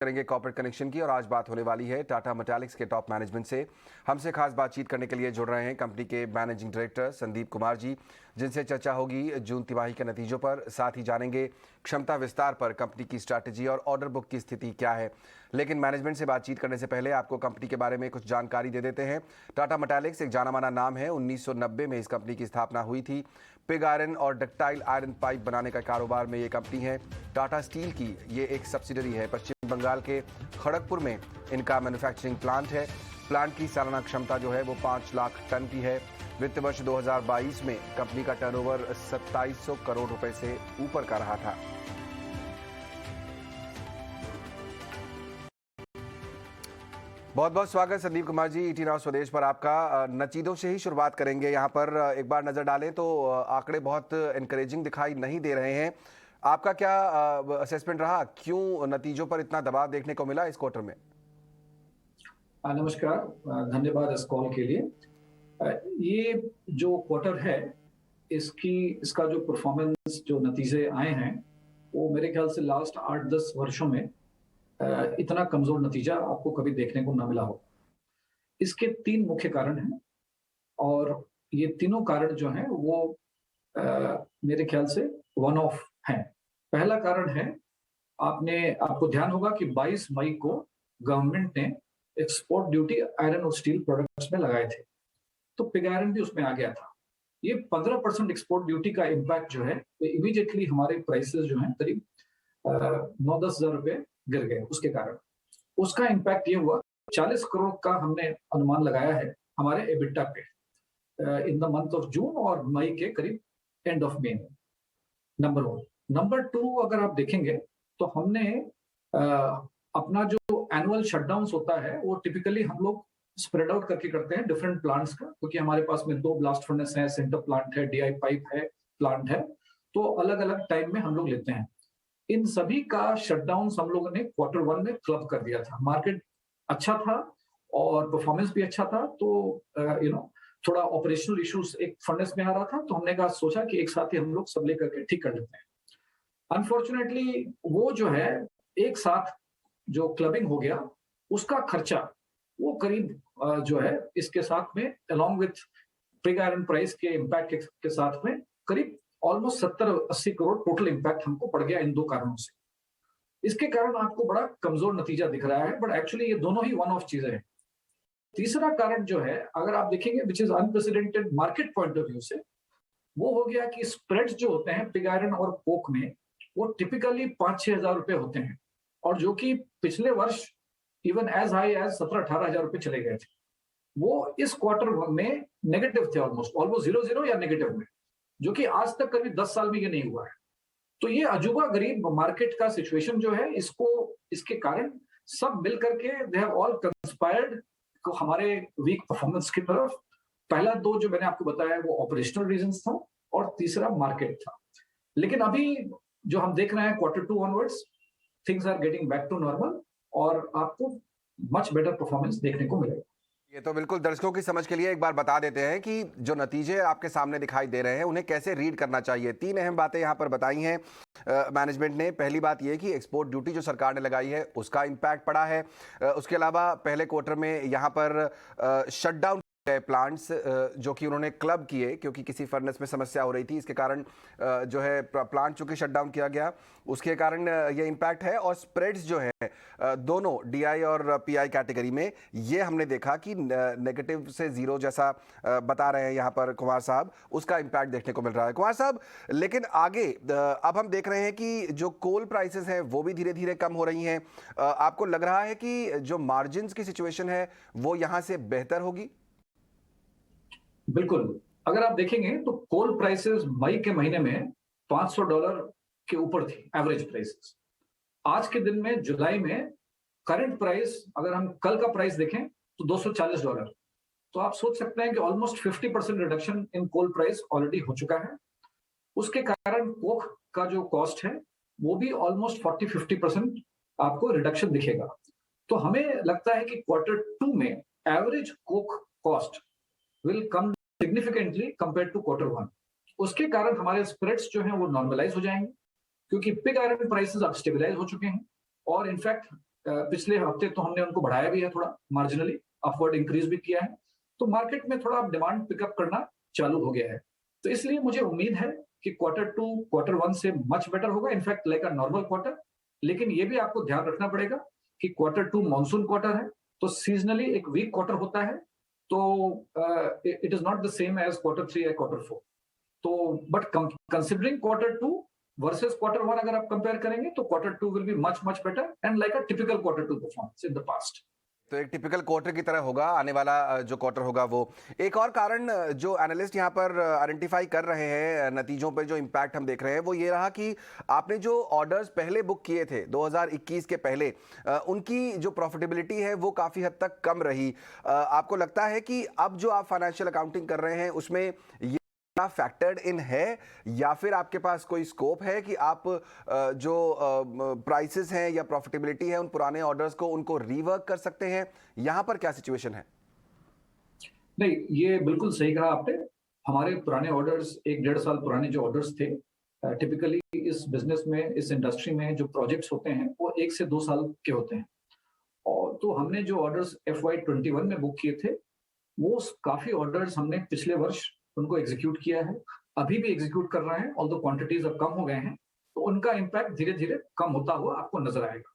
करेंगे corporate connection की और आज बात होने वाली है टाटा मेटालिक्स के टॉप मैनेजमेंट से। हमसे खास बातचीत करने के लिए जुड़ रहे हैं कंपनी के मैनेजिंग डायरेक्टर संदीप कुमार जी, जिनसे चर्चा होगी जून तिमाही के नतीजों पर। साथ ही जानेंगे क्षमता विस्तार पर कंपनी की स्ट्रैटेजी और ऑर्डर बुक की स्थिति क्या है। लेकिन मैनेजमेंट से बातचीत करने से पहले आपको कंपनी के बारे में कुछ जानकारी दे देते हैं। टाटा मेटालिक्स एक जाना माना नाम है। 1990 में इस कंपनी की स्थापना हुई थी। पिग आयरन और डक्टाइल आयरन पाइप बनाने का कारोबार में ये कंपनी है। टाटा स्टील की ये एक सब्सिडरी है। पश्चिम बंगाल के खड़गपुर में इनका मैन्युफैक्चरिंग प्लांट है। प्लांट की सालाना क्षमता जो है वो 5 लाख टन की है। वित्त वर्ष 2022 में कंपनी का टर्नओवर 2700 करोड़ रुपए से ऊपर का रहा था। बहुत बहुत स्वागत संदीप कुमार जी ईटी नाउ स्वदेश पर आपका। नतीजों से ही शुरुआत करेंगे। यहाँ पर एक बार नजर डालें तो आंकड़े बहुत एनकरेजिंग दिखाई नहीं दे रहे हैं। आपका क्या असेसमेंट रहा, क्यों नतीजों पर इतना दबाव देखने को मिला इस क्वार्टर में? नमस्कार, धन्यवाद इस कॉल के लिए। ये जो क्वार्टर है इसका जो परफॉर्मेंस, जो नतीजे आए हैं, वो मेरे ख्याल से लास्ट 8-10 वर्षों में इतना कमजोर नतीजा आपको कभी देखने को ना मिला हो। इसके 3 मुख्य कारण हैं और ये तीनों कारण जो हैं वो मेरे ख्याल से वन ऑफ हैं। पहला कारण है, आपको ध्यान होगा कि 22 मई को गवर्नमेंट ने एक्सपोर्ट ड्यूटी आयरन और स्टील प्रोडक्ट्स में लगाए थे, तो पिग आयरन भी उसमें आ गया था। ये 15% एक्सपोर्ट ड्यूटी का इम्पैक्ट जो है इमीडिएटली हमारे प्राइसेस जो हैं करीब 9-10 हजार रुपए गिर गए। उसके कारण उसका इम्पैक्ट ये हुआ, 40 करोड़ का हमने अनुमान लगाया है हमारे एबिटा पे in the month of June और मई के करीब एंड ऑफ मई में। नंबर 1। नंबर 2, अगर आप देखेंगे तो हमने अपना जो एनुअल शटडाउन्स होता है वो टिपिकली हम लोग स्प्रेड आउट करके करते हैं डिफरेंट प्लांट्स का, क्योंकि हमारे पास में 2 ब्लास्ट फर्नेस है, सेंटर प्लांट है, डीआई पाइप है, प्लांट है, तो अलग अलग टाइम में हम लोग लेते हैं। इन सभी का शटडाउन हम लोगों ने क्वार्टर 1 में क्लब कर दिया था। मार्केट अच्छा था और परफॉर्मेंस भी अच्छा था, तो थोड़ा ऑपरेशनल इश्यूज एक फर्नेस में आ रहा था, तो हमने सोचा कि एक साथ ही हम लोग सब लेकर के ठीक कर लेते हैं। अनफॉर्चुनेटली वो जो है एक साथ जो क्लबिंग हो गया, उसका खर्चा वो करीब जो है इसके साथ में along with pig iron price के इम्पैक्ट के साथ में करीब ऑलमोस्ट 70-80 करोड़ टोटल इम्पैक्ट हमको पड़ गया इन 2 कारणों से। इसके कारण आपको बड़ा कमजोर नतीजा दिख रहा है, बट एक्चुअली ये दोनों ही वन ऑफ चीजें हैं। तीसरा कारण जो है, अगर आप देखेंगे which is unprecedented market point of view से, वो हो गया कि स्प्रेड्स जो होते हैं पिग आयरन और कोक में, वो टिपिकली 5-6 हजार रुपए होते हैं, और जो कि पिछले वर्ष इवन एज हाई एज 17-18 हजार रुपए चले गए थे। वो इस क्वार्टर में नेगेटिव थे, ऑलमोस्ट 0-0 या नेगेटिव में, जो कि आज तक कभी 10 साल में ये नहीं हुआ है। तो ये अजूबा गरीब मार्केट का सिचुएशन जो है, इसके कारण सब मिल करके दे हैव ऑल कंस्पायर्ड को हमारे वीक परफॉर्मेंस की तरफ। पहला 2 जो मैंने आपको बताया वो ऑपरेशनल रीजंस था और तीसरा मार्केट था। लेकिन अभी जो हम देख रहे हैं quarter 2 onwards, things are getting back to normal और आपको मच बेटर परफॉर्मेंस देखने को मिलेगा। ये तो बिल्कुल दर्शकों की समझ के लिए एक बार बता देते हैं कि जो नतीजे आपके सामने दिखाई दे रहे हैं उन्हें कैसे रीड करना चाहिए। 3 अहम बातें यहाँ पर बताई हैं मैनेजमेंट ने। पहली बात ये कि एक्सपोर्ट ड्यूटी जो सरकार ने लगाई है उसका इम्पैक्ट पड़ा है। उसके अलावा पहले क्वार्टर में यहाँ पर शटडाउन प्लांट्स जो कि उन्होंने क्लब किए, क्योंकि किसी फर्नेस में समस्या हो रही थी, इसके कारण जो है प्लांट चूंकि शटडाउन किया गया, उसके कारण ये इम्पैक्ट है। और स्प्रेड्स जो है दोनों डीआई और पीआई कैटेगरी में, ये हमने देखा कि नेगेटिव से 0 जैसा बता रहे हैं यहाँ पर कुमार साहब, उसका इम्पैक्ट देखने को मिल रहा है कुमार साहब। लेकिन आगे अब हम देख रहे हैं कि जो कोल प्राइसेस हैं वो भी धीरे धीरे कम हो रही हैं। आपको लग रहा है कि जो मार्जिन की सिचुएशन है वो यहाँ से बेहतर होगी? बिल्कुल। अगर आप देखेंगे तो कोल प्राइसेस मई के महीने में $500 के ऊपर थी एवरेज प्राइसेस। आज के दिन में जुलाई में करंट प्राइस, अगर हम कल का प्राइस देखें तो $240। तो आप सोच सकते हैं कि almost 50% reduction in coal price already हो चुका है। उसके कारण कोक का जो कॉस्ट है वो भी ऑलमोस्ट 40-50% आपको रिडक्शन दिखेगा। तो हमें लगता है कि क्वार्टर 2 में average coke cost will come significantly compare to quarter 1। उसके कारण हमारे स्प्रेड्स जो हैं वो नॉर्मलाइज हो जाएंगे, क्योंकि पिग आयरन प्राइसेस अब स्टेबलाइज हो चुके हैं और इनफैक्ट पिछले हफ्ते तो हमने उनको बढ़ाया भी है, थोड़ा मार्जिनली अपवर्ड इंक्रीज भी किया है। तो मार्केट में थोड़ा डिमांड पिकअप करना चालू हो गया है। तो इसलिए मुझे उम्मीद है कि क्वार्टर 2 क्वार्टर 1 से मच बेटर होगा, in fact like a normal quarter. लेकिन ये भी आपको ध्यान रखना पड़ेगा कि क्वार्टर 2 मानसून क्वार्टर है, तो सीजनली एक वीक क्वार्टर होता है। तो it is not the same as quarter 3 या क्वार्टर 4। तो but considering quarter 2 versus quarter 1 अगर आप कंपेयर करेंगे तो quarter 2 will be much much better and like a typical quarter 2 performance in the past. तो एक टिपिकल क्वार्टर की तरह होगा आने वाला जो क्वार्टर होगा वो। एक और कारण जो एनालिस्ट यहाँ पर आइडेंटिफाई कर रहे हैं नतीजों पर जो इम्पैक्ट हम देख रहे हैं वो ये रहा कि आपने जो ऑर्डर्स पहले बुक किए थे 2021 के पहले, उनकी जो प्रॉफिटेबिलिटी है वो काफ़ी हद तक कम रही। आपको लगता है कि अब जो आप फाइनेंशियल अकाउंटिंग कर रहे हैं उसमें ये फैक्टर्ड इन है, या फिर आपके पास कोई स्कोप है कि आप जो प्राइसेस हैं या प्रॉफिटेबिलिटी है उन पुराने ऑर्डर्स को उनको रीवर्क कर सकते हैं? यहां पर क्या सिचुएशन है? नहीं, ये बिल्कुल सही कहा आपने। हमारे पुराने ऑर्डर्स 1-1.5 साल पुराने जो ऑर्डर्स थे, टिपिकली इस बिजनेस में, इस इंडस्ट्री में जो प्रोजेक्ट्स होते हैं वो 1 से 2 साल के होते हैं। और तो हमने जो ऑर्डर्स FY21 में बुक किए थे, वो काफी ऑर्डर्स हमने पिछले वर्ष उनको एग्जीक्यूट किया है, अभी भी एग्जीक्यूट कर रहे हैं, ऑल्दो क्वांटिटीज अब कम हो गए हैं। तो उनका इम्पैक्ट धीरे धीरे कम होता हुआ आपको नजर आएगा।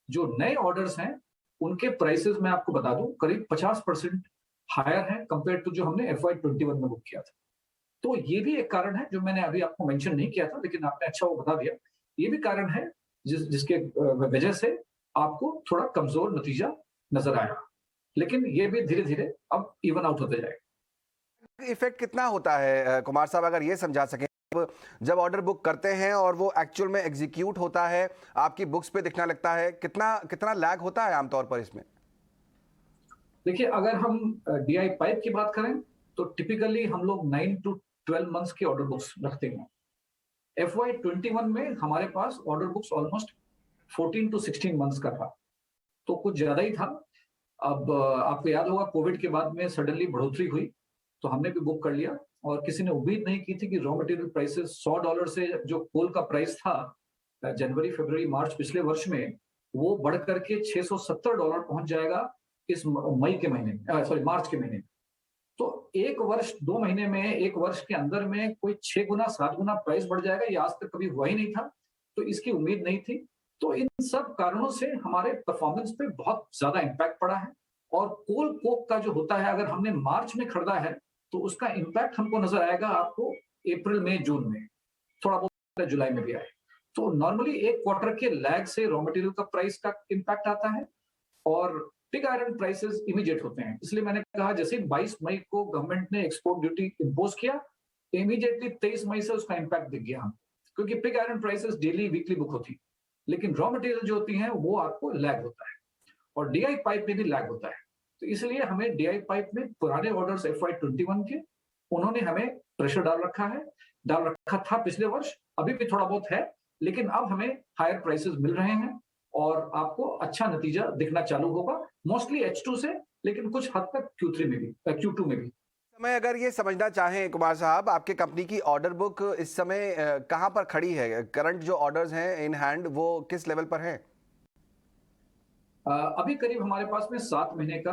जो नए ऑर्डर्स हैं उनके प्राइसेस मैं आपको बता दूं करीब 50% हायर है कंपेयर टू जो हमने FY21 में बुक किया था। तो ये भी एक कारण है जो मैंने अभी आपको मेंशन नहीं किया था, लेकिन आपने अच्छा वो बता दिया। ये भी कारण है जिसके वजह से आपको थोड़ा कमजोर नतीजा नजर आएगा, लेकिन ये भी धीरे धीरे अब इवन आउट होते जाएगा। इफेक्ट कितना होता है कुमार साहब, अगर ये समझा सकें? जब ऑर्डर बुक करते हैं और वो एक्चुअल में एग्जीक्यूट होता है, आपकी बुक्स पे दिखने लगता है, कितना कितना लैग होता है आमतौर पर इसमें? देखिए, अगर हम DI पाइप की बात करें तो टिपिकली हम लोग 9 to 12 मंथ्स की ऑर्डर बुक्स रखते हैं। FY21 में हमारे पास order books almost 14 to 16 months का था, तो कुछ ज्यादा ही था। अब आपको याद होगा कोविड के बाद में सडनली बढ़ोतरी हुई, तो हमने भी बुक कर लिया। और किसी ने उम्मीद नहीं की थी कि रॉ मटेरियल प्राइसेस $100 से जो कोल का प्राइस था जनवरी फरवरी मार्च पिछले वर्ष में, वो बढ़ करके $670 पहुंच जाएगा इस मई के महीने में, सॉरी मार्च के महीने में। तो 1 वर्ष 2 महीने में, 1 वर्ष के अंदर में कोई 6 गुना 7 गुना प्राइस बढ़ जाएगा, ये आज तक कभी हुआ ही नहीं था। तो इसकी उम्मीद नहीं थी। तो इन सब कारणों से हमारे परफॉर्मेंस पे बहुत ज्यादा इम्पैक्ट पड़ा है। और कोल कोक का जो होता है, अगर हमने मार्च में खरीदा है तो उसका इम्पैक्ट हमको नजर आएगा आपको अप्रैल में जून में, थोड़ा बहुत जुलाई में भी आए। तो नॉर्मली 1 क्वार्टर के लैग से रॉ मटेरियल का प्राइस का इम्पैक्ट आता है और पिग आयरन प्राइसेस इमीडिएट होते हैं। इसलिए मैंने कहा जैसे 22 मई को गवर्नमेंट ने एक्सपोर्ट ड्यूटी इंपोज किया, इमीडिएटली 23 मई से उसका इम्पैक्ट दिख गया हम, क्योंकि pig iron prices daily weekly book होती, लेकिन रॉ मटेरियल जो होती हैं वो आपको लैग होता है। और DI पाइप में भी लैग होता है। तो इसलिए हमें DI पाइप में पुराने ऑर्डर्स FY21 के, उन्होंने हमें प्रेशर डाल रखा था पिछले वर्ष, अभी भी थोड़ा बहुत है, लेकिन अब हमें हायर प्राइसेस मिल रहे हैं और आपको अच्छा नतीजा दिखना चालू होगा, मोस्टली H2 से, लेकिन कुछ हद तक Q3 में भी, Q2 में भी। मैं अगर ये समझना चाहें कुमार साहब, आपके कंपनी की ऑर्डर बुक इस समय कहां पर खड़ी है? करंट जो ऑर्डर्स हैं इन हैंड वो किस लेवल पर हैं? अभी करीब हमारे पास में 7 महीने का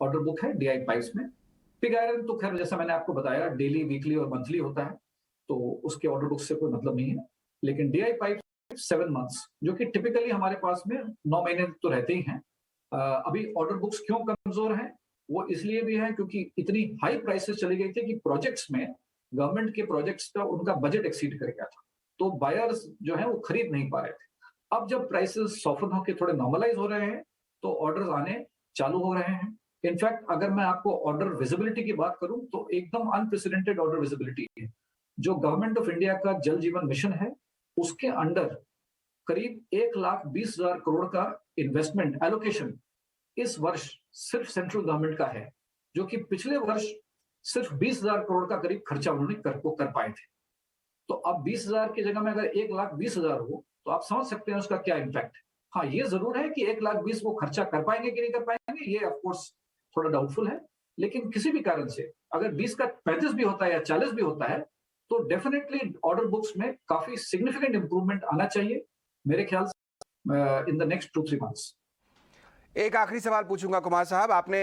ऑर्डर बुक है DI पाइप्स में। पिग आयरन तो खैर जैसा मैंने आपको बताया डेली वीकली और मंथली होता है, तो उसके ऑर्डर बुक से कोई मतलब नहीं है। लेकिन DI पाइप 7 मंथ्स, जो कि टिपिकली हमारे पास में 9 महीने तो रहते ही हैं। अभी ऑर्डर बुक्स क्यों कमजोर हैं? वो इसलिए भी है क्योंकि इतनी हाई प्राइसेस चली गई थी कि प्रोजेक्ट्स में, गवर्नमेंट के प्रोजेक्ट्स का उनका बजट एक्सीड कर गया था, तो बायर्स जो है वो खरीद नहीं पा रहे थे। अब जब प्राइसेस सॉफ्टन होकर थोड़े नॉर्मलाइज हो रहे हैं तो ऑर्डर्स आने चालू हो रहे हैं। इनफैक्ट अगर मैं आपको ऑर्डर विजिबिलिटी की बात करूं तो एकदम अनप्रेसिडेंटेड ऑर्डर विजिबिलिटी है। जो गवर्नमेंट ऑफ इंडिया का जल जीवन मिशन है, उसके अंडर करीब 1,20,000 करोड़ का इन्वेस्टमेंट एलोकेशन इस वर्ष सिर्फ सेंट्रल गवर्नमेंट का है, जो कि पिछले वर्ष सिर्फ 20,000 करोड़ का करीब खर्चा उन्होंने कर पाए थे। तो अब 20,000 की जगह में अगर 1,20,000 हो तो आप समझ सकते हैं उसका क्या इम्पैक्ट है। हाँ, ये जरूर है कि 1,20,000 वो खर्चा कर पाएंगे कि नहीं कर पाएंगे, ये ऑफकोर्स थोड़ा डाउटफुल है। लेकिन किसी भी कारण से अगर 20 का 35 भी होता है या 40 भी होता है तो डेफिनेटली ऑर्डर बुक्स में काफी सिग्निफिकेंट इंप्रूवमेंट आना चाहिए मेरे ख्याल से इन द नेक्स्ट 2-3 मंथ्स। एक आखिरी सवाल पूछूंगा कुमार साहब, आपने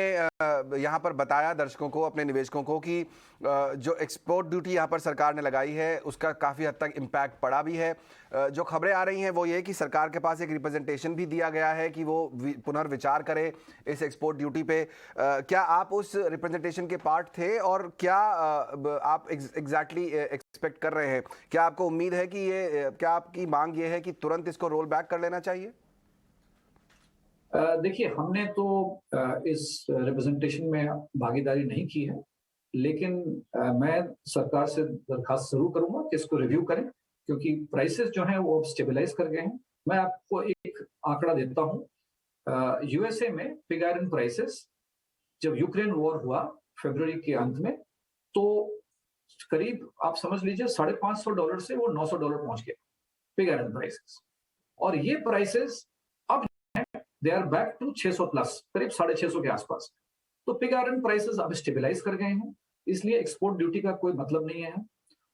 यहाँ पर बताया दर्शकों को, अपने निवेशकों को कि जो एक्सपोर्ट ड्यूटी यहाँ पर सरकार ने लगाई है उसका काफ़ी हद तक इम्पैक्ट पड़ा भी है। जो खबरें आ रही हैं वो ये कि सरकार के पास एक रिप्रेजेंटेशन भी दिया गया है कि वो पुनर्विचार करे इस एक्सपोर्ट ड्यूटी पे। क्या आप उस रिप्रेजेंटेशन के पार्ट थे और क्या आप एग्जैक्टली एक्सपेक्ट कर रहे हैं? क्या आपको उम्मीद है कि क्या आपकी मांग ये है कि तुरंत इसको रोल बैक कर लेना चाहिए? देखिए, हमने तो इस रिप्रेजेंटेशन में भागीदारी नहीं की है, लेकिन मैं सरकार से दरखास्त जरूर करूंगा कि इसको रिव्यू करें, क्योंकि प्राइसेस जो हैं वो अब स्टेबलाइज कर गए हैं। मैं आपको एक आंकड़ा देता हूं। यूएसए में पिग आयरन प्राइसेस जब यूक्रेन वॉर हुआ फरवरी के अंत में, तो करीब आप समझ लीजिए $550 से वो $900 पहुंच गया पिग आयरन प्राइसेस। और ये prices they are back to 600 plus, करीब 650 के आसपास। तो पिग आयरन प्राइसेस अब स्टेबलाइज कर गए हैं, इसलिए एक्सपोर्ट ड्यूटी का कोई मतलब नहीं है।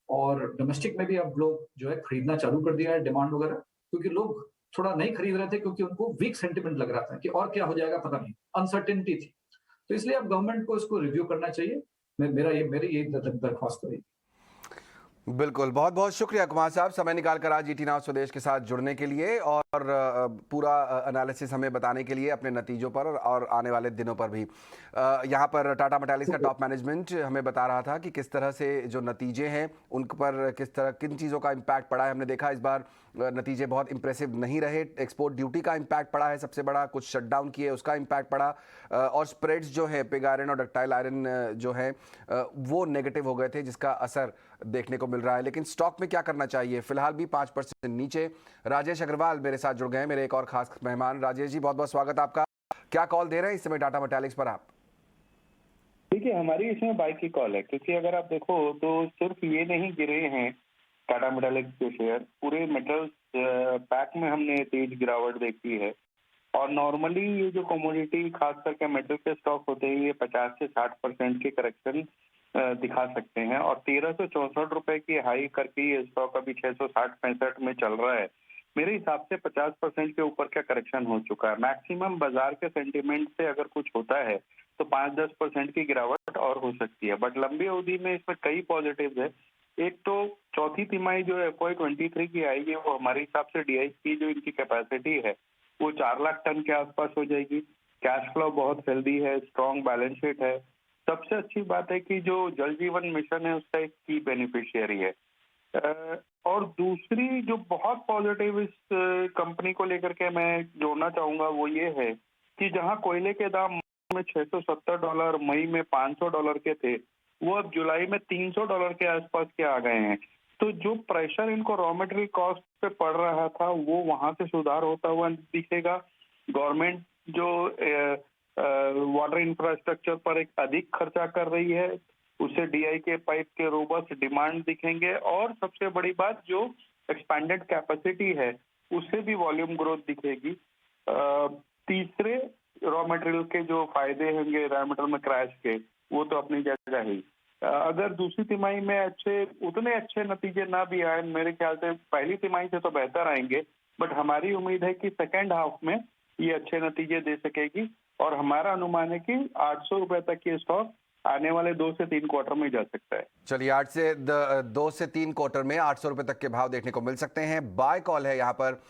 और डोमेस्टिक में भी अब लोग जो है खरीदना चालू कर दिया है, डिमांड वगैरह, क्योंकि लोग थोड़ा नहीं खरीद रहे थे क्योंकि उनको वीक सेंटिमेंट लग रहा था कि और क्या हो जाएगा पता नहीं, अनसर्टेनिटी थी। तो इसलिए अब गवर्नमेंट को इसको रिव्यू करना चाहिए। मेरी ये दरख्वास्त रही। बिल्कुल, बहुत बहुत शुक्रिया कुमार साहब, समय निकालकर आज ईटी नाउ स्वदेश के साथ जुड़ने के लिए और पूरा एनालिसिस हमें बताने के लिए अपने नतीजों पर और आने वाले दिनों पर भी। यहाँ पर टाटा मेटालिक्स का टॉप मैनेजमेंट हमें बता रहा था कि किस तरह से जो नतीजे हैं उन पर किन चीज़ों का इम्पैक्ट पड़ा है। हमने देखा इस बार नतीजे बहुत इंप्रेसिव नहीं रहे। एक्सपोर्ट ड्यूटी का इम्पैक्ट पड़ा है सबसे बड़ा, कुछ शटडाउन किए उसका इम्पैक्ट पड़ा, और स्प्रेड्स जो है पिग आयरन और डक्टाइल आयरन जो है वो नेगेटिव हो गए थे, जिसका असर देखने को मिल रहा है। लेकिन स्टॉक में क्या करना चाहिए? फिलहाल भी 5% नीचे। राजेश अग्रवाल मेरे साथ जुड़ गए हैं, मेरे एक और खास मेहमान। राजेश जी, बहुत बहुत स्वागत आपका। क्या कॉल दे रहे हैं इस समय टाटा मेटालिक्स पर आप? देखिए, हमारी इसमें बाई की कॉल है, क्योंकि अगर आप देखो तो सिर्फ ये नहीं गिरे हैं टाटा मेटालिक्स के शेयर, पूरे मेटल्स पैक में हमने तेज गिरावट देखी है। और नॉर्मली ये जो कमोडिटी खास करके मेटल के स्टॉक होते हैं, ये 50 से 60% के करेक्शन दिखा सकते हैं। और 1364 रुपए की हाई करके ये स्टॉक अभी 660-65 में चल रहा है। मेरे हिसाब से 50% के ऊपर का करेक्शन हो चुका है। मैक्सिमम बाजार के सेंटीमेंट से अगर कुछ होता है तो 5-10% की गिरावट और हो सकती है, बट लंबी अवधि में इसमें कई पॉजिटिव्स है। एक तो चौथी तिमाही जो FY23 की आएगी, वो हमारे हिसाब से DI की जो इनकी कैपेसिटी है वो 4 लाख टन के आसपास हो जाएगी। कैश फ्लो बहुत हेल्दी है, स्ट्रॉन्ग बैलेंस शीट है। सबसे अच्छी बात है कि जो जल जीवन मिशन है उसका एक की बेनिफिशियरी है। और दूसरी जो बहुत पॉजिटिव इस कंपनी को लेकर के मैं जोड़ना चाहूंगा वो ये है कि जहां कोयले के दाम में $670, मई में $500 के थे, वो अब जुलाई में $300 के आसपास के आ गए हैं। तो जो प्रेशर इनको रॉ मटेरियल कॉस्ट पे पड़ रहा था वो वहां से सुधार होता हुआ दिखेगा। गवर्नमेंट जो वाटर इंफ्रास्ट्रक्चर पर एक अधिक खर्चा कर रही है, उससे DI के पाइप के रोबस्ट डिमांड दिखेंगे। और सबसे बड़ी बात, जो एक्सपैंडेड कैपेसिटी है उससे भी वॉल्यूम ग्रोथ दिखेगी। तीसरे, रॉ मटेरियल के जो फायदे होंगे रॉ मटेरियल में क्रैश के, वो तो अपनी जगह ही। अगर दूसरी तिमाही में उतने अच्छे नतीजे ना भी आए, मेरे ख्याल से पहली तिमाही से तो बेहतर आएंगे, बट हमारी उम्मीद है कि सेकेंड हाफ में ये अच्छे नतीजे दे सकेगी। और हमारा अनुमान है कि 800 रुपए तक ये स्टॉक आने वाले 2 से 3 क्वार्टर में जा सकता है। चलिए, 2 से 3 क्वार्टर में 800 रुपए तक के भाव देखने को मिल सकते हैं। बाय कॉल है यहाँ पर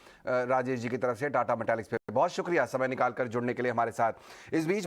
राजेश जी की तरफ से टाटा मेटालिक्स पे। बहुत शुक्रिया समय निकालकर जुड़ने के लिए हमारे साथ। इस बीच